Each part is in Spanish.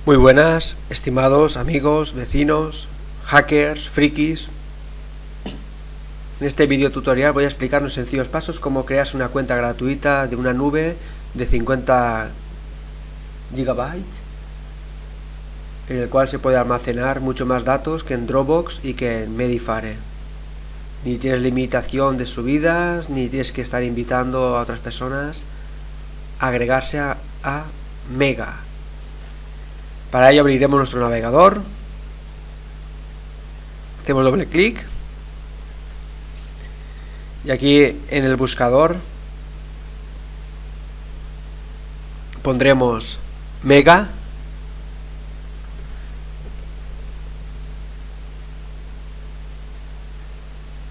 Muy buenas, estimados amigos, vecinos, hackers, frikis. En este video tutorial voy a explicar en sencillos pasos cómo creas una cuenta gratuita de una nube de 50 gigabytes en el cual se puede almacenar mucho más datos que en Dropbox y que en Medifare. Ni tienes limitación de subidas, ni tienes que estar invitando a otras personas a agregarse a Mega. Para ello abriremos nuestro navegador, hacemos doble clic y aquí en el buscador pondremos Mega.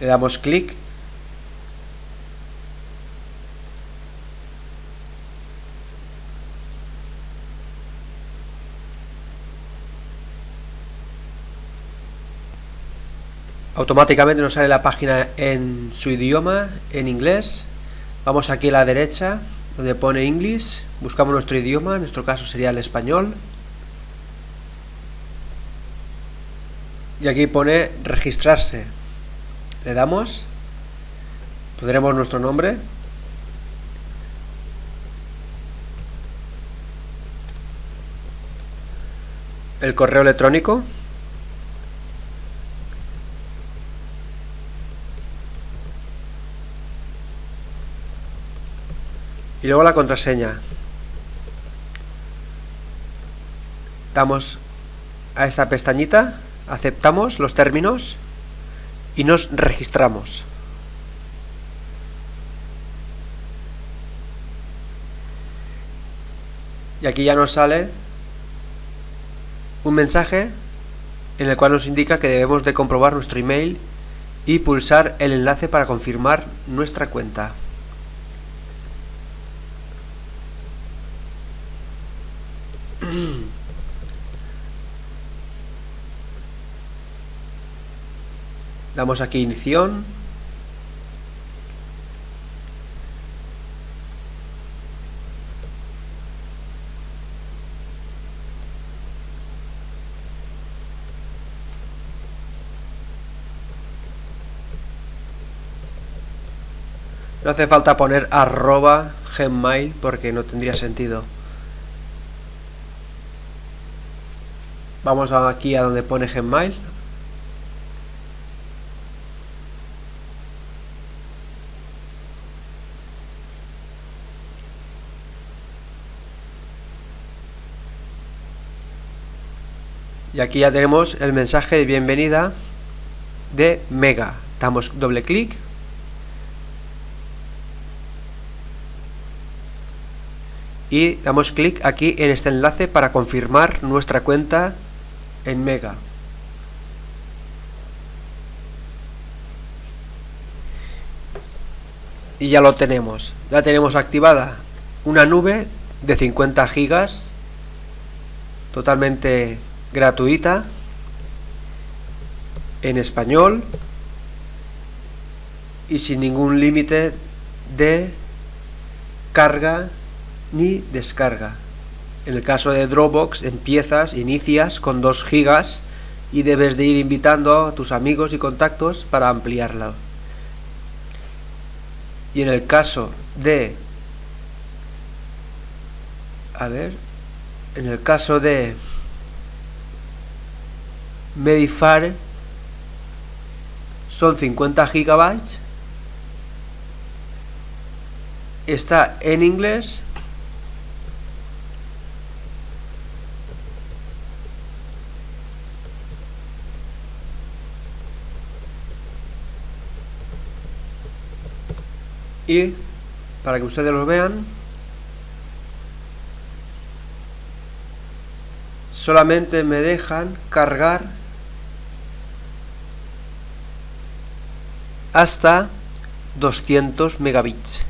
Le damos clic automáticamente nos sale la página en su idioma, en inglés. Vamos aquí a la derecha donde pone English, buscamos nuestro idioma, en nuestro caso sería el español, y aquí pone registrarse. Le damos, pondremos nuestro nombre, el correo electrónico, y luego la contraseña. Damos a esta pestañita, aceptamos los términos y nos registramos. Y aquí ya nos sale un mensaje en el cual nos indica que debemos de comprobar nuestro email y pulsar el enlace para confirmar nuestra cuenta. Damos aquí inición. No hace falta poner @gmail porque no tendría sentido. Vamos aquí a donde pone Gmail. Y aquí ya tenemos el mensaje de bienvenida de Mega. Damos doble clic. Y damos clic aquí en este enlace para confirmar nuestra cuenta en Mega. Y ya lo tenemos. Ya tenemos activada una nube de 50 gigas totalmente gratuita en español y sin ningún límite de carga ni descarga. En el caso de Dropbox inicias con 2 gigas y debes de ir invitando a tus amigos y contactos para ampliarla. Y en el caso de Medifare son 50 gigabytes, está en inglés y para que ustedes lo vean, solamente me dejan cargar hasta 200 megabits.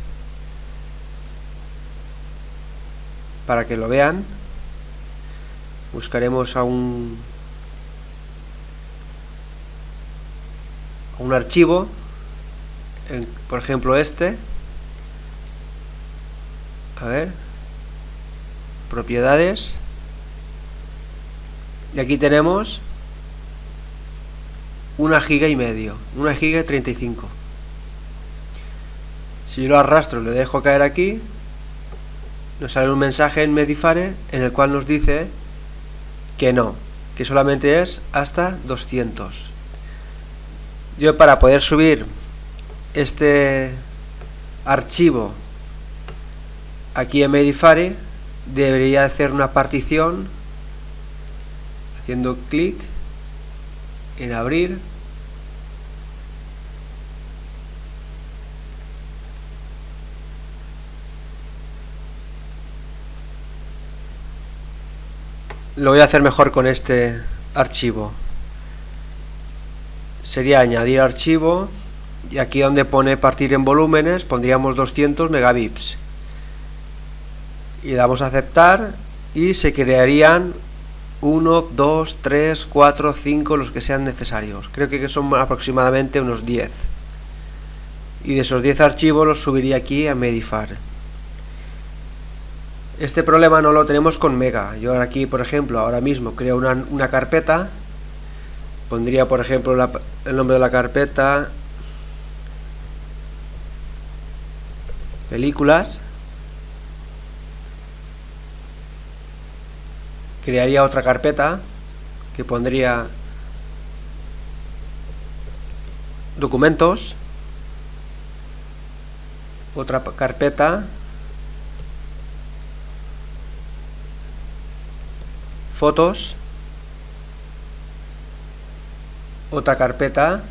Para que lo vean, buscaremos a un archivo, por ejemplo este, propiedades, Y aquí tenemos 1,5 GB, 1,35 GB. Si yo lo arrastro y lo dejo caer aquí, nos sale un mensaje en Medifare en el cual nos dice que no, que solamente es hasta 200. Yo, para poder subir este archivo aquí en Medifare, debería hacer una partición haciendo clic en abrir, lo voy a hacer mejor con este archivo. Sería añadir archivo, y aquí donde pone partir en volúmenes pondríamos 200 megabits y damos a aceptar, y se crearían 1, 2, 3, 4, 5, los que sean necesarios. Creo que son aproximadamente unos 10, y de esos 10 archivos los subiría aquí a Medifare. Este problema no lo tenemos con Mega. Yo aquí, por ejemplo, ahora mismo creo una carpeta, pondría por ejemplo el nombre de la carpeta películas, crearía otra carpeta que pondría documentos, otra carpeta fotos, otra carpeta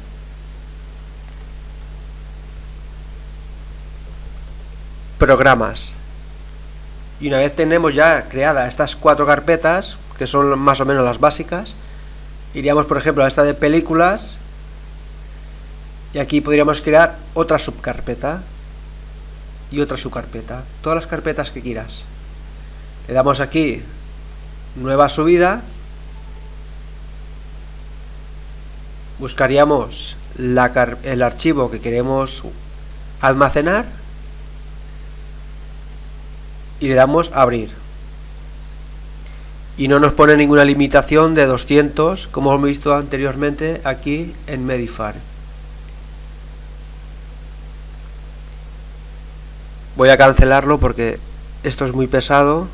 programas. Y una vez tenemos ya creadas estas 4 carpetas, que son más o menos las básicas, iríamos por ejemplo a esta de películas, y aquí podríamos crear otra subcarpeta y otra subcarpeta, todas las carpetas que quieras. Le damos aquí nueva subida, buscaríamos el archivo que queremos almacenar y le damos a abrir, y no nos pone ninguna limitación de 200 como hemos visto anteriormente aquí en Medifare. Voy a cancelarlo porque esto es muy pesado.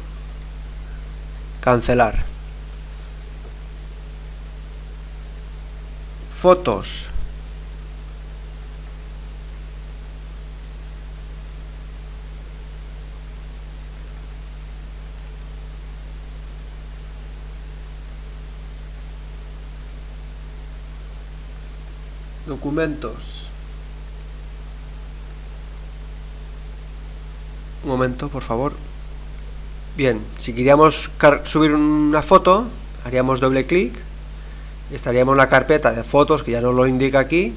Cancelar. Fotos. Documentos. Un momento, por favor. Bien, si queríamos subir una foto, haríamos doble clic, estaríamos en la carpeta de fotos, que ya nos lo indica aquí,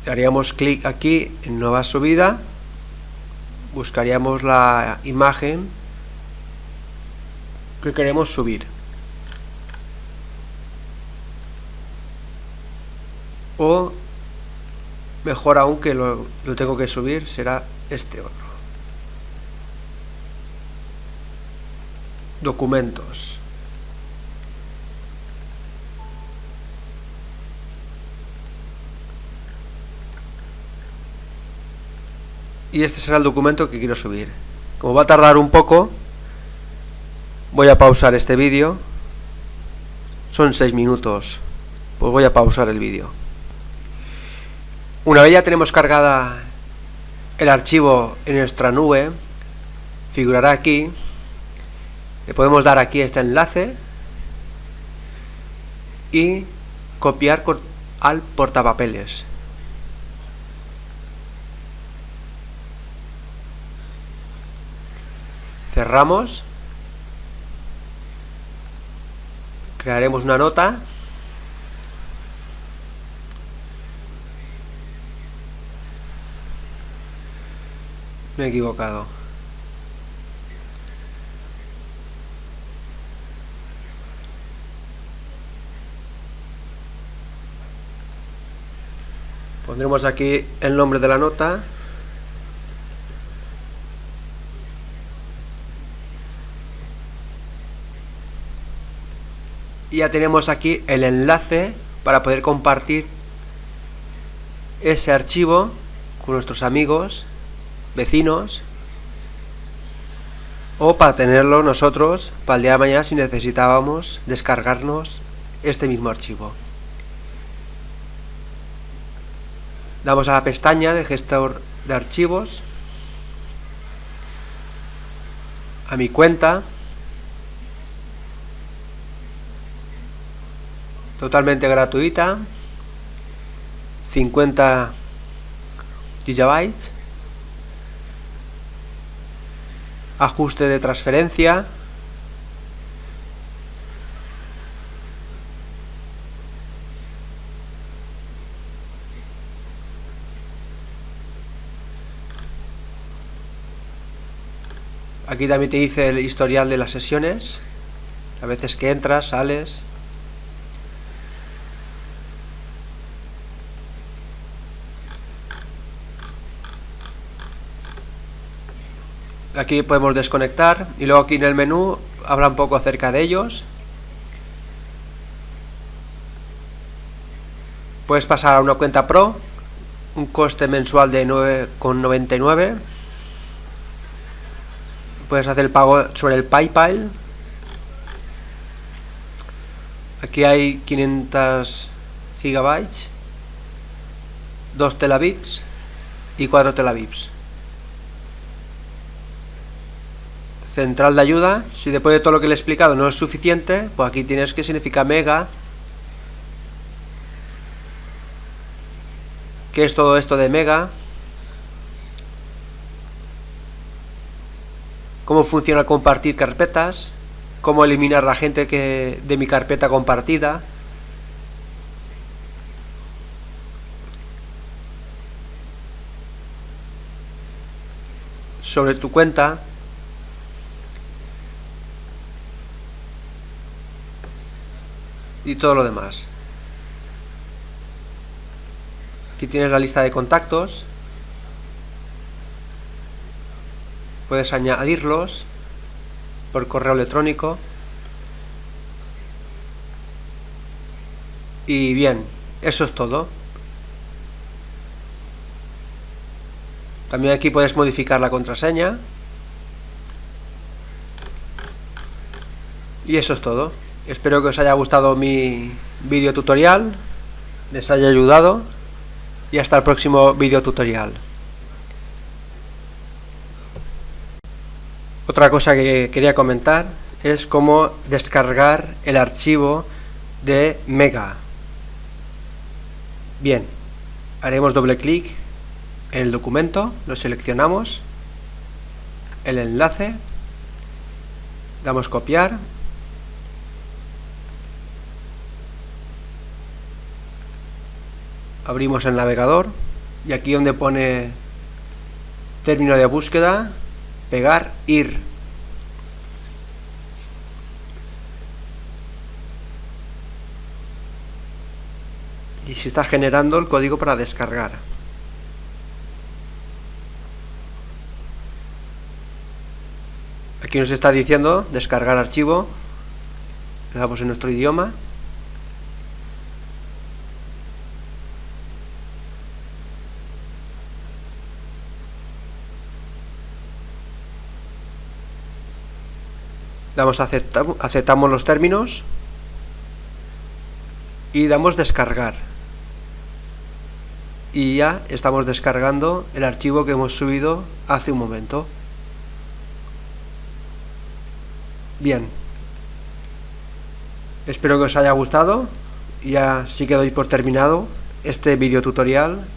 le haríamos clic aquí en nueva subida, buscaríamos la imagen que queremos subir, o mejor aún, que lo tengo que subir, será este otro. Documentos. Y este será el documento que quiero subir. Como va a tardar un poco, voy a pausar este vídeo. Son 6 minutos. Pues voy a pausar el vídeo. Una vez ya tenemos cargada el archivo en nuestra nube, figurará aquí. Le podemos dar aquí este enlace y copiar al portapapeles. Cerramos. Crearemos una nota. Me he equivocado. Pondremos aquí el nombre de la nota. Y ya tenemos aquí el enlace para poder compartir ese archivo con nuestros amigos, vecinos, o para tenerlo nosotros para el día de mañana si necesitábamos descargarnos este mismo archivo. Damos a la pestaña de gestor de archivos, a mi cuenta, totalmente gratuita, 50 GB, ajuste de transferencia, aquí también te dice el historial de las sesiones, a veces que entras, sales. Aquí podemos desconectar y luego aquí en el menú habla un poco acerca de ellos. Puedes pasar a una cuenta Pro, un coste mensual de 9,99. Puedes hacer el pago sobre el PayPal. Aquí hay 500 GB, 2 terabits y 4 terabits. Central de ayuda, si después de todo lo que le he explicado no es suficiente, pues aquí tienes qué significa mega, qué es todo esto de mega, cómo funciona compartir carpetas, cómo eliminar la gente de mi carpeta compartida, sobre tu cuenta, y todo lo demás. Aquí tienes la lista de contactos, puedes añadirlos por correo electrónico. Y bien, eso es todo. También aquí puedes modificar la contraseña. Y eso es todo. Espero que os haya gustado mi vídeo tutorial, les haya ayudado y hasta el próximo vídeo tutorial. Otra cosa que quería comentar es cómo descargar el archivo de Mega. Bien, haremos doble clic en el documento, lo seleccionamos, el enlace, damos copiar. Abrimos el navegador y aquí donde pone término de búsqueda, pegar, ir. Y se está generando el código para descargar. Aquí nos está diciendo descargar archivo. Le damos en nuestro idioma. Damos a aceptamos los términos y damos descargar. Y ya estamos descargando el archivo que hemos subido hace un momento. Bien. Espero que os haya gustado. Ya sí que doy por terminado este vídeo tutorial